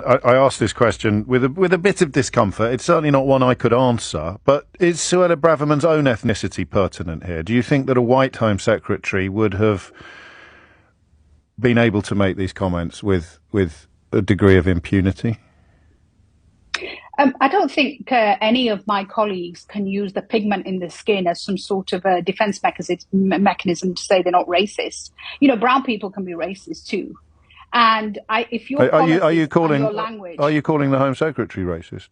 I asked this question with a bit of discomfort. It's certainly not one I could answer. But is Suella Braverman's own ethnicity pertinent here? Do you think that a white Home Secretary would have been able to make these comments with a degree of impunity? I don't think any of my colleagues can use the pigment in the skin as some sort of a defense mechanism to say they're not racist. Brown people can be racist too. And if your your language, are you calling the Home Secretary racist?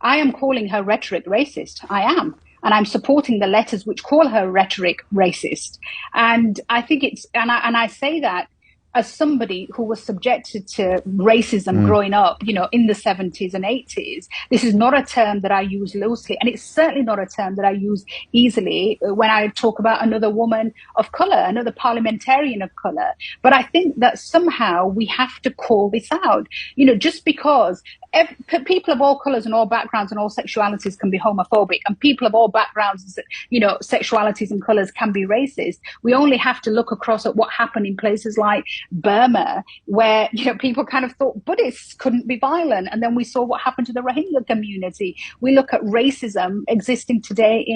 I am calling her rhetoric racist. I am. And I'm supporting the letters which call her rhetoric racist. And I think and I say that as somebody who was subjected to racism growing up, in the 70s and 80s. This is not a term that I use loosely, and it's certainly not a term that I use easily when I talk about another woman of color, another parliamentarian of color. But I think that somehow we have to call this out, just because people of all colors and all backgrounds and all sexualities can be homophobic, and people of all backgrounds, sexualities and colors can be racist. We only have to look across at what happened in places like Burma, where people kind of thought Buddhists couldn't be violent, and then we saw what happened to the Rohingya community. We look at racism existing today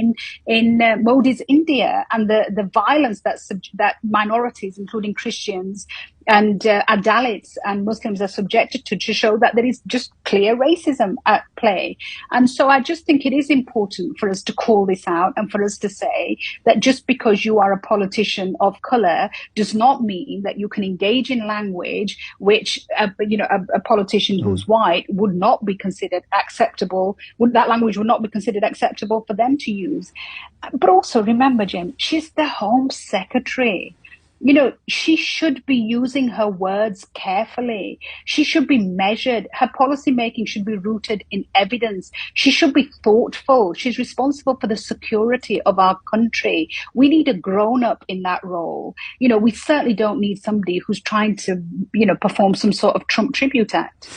in Modi's India, and the violence that minorities, including Christians and Dalits and Muslims, are subjected to show that there is just clear racism at play. And so I just think it is important for us to call this out, and for us to say that just because you are a politician of color does not mean that you can engage in language which a politician who's white would not be considered acceptable. That language would not be considered acceptable for them to use. But also remember, Jim, she's the Home Secretary. She should be using her words carefully. She should be measured. Her policy making should be rooted in evidence. She should be thoughtful. She's responsible for the security of our country. We need a grown-up in that role. We certainly don't need somebody who's trying to, perform some sort of Trump tribute act.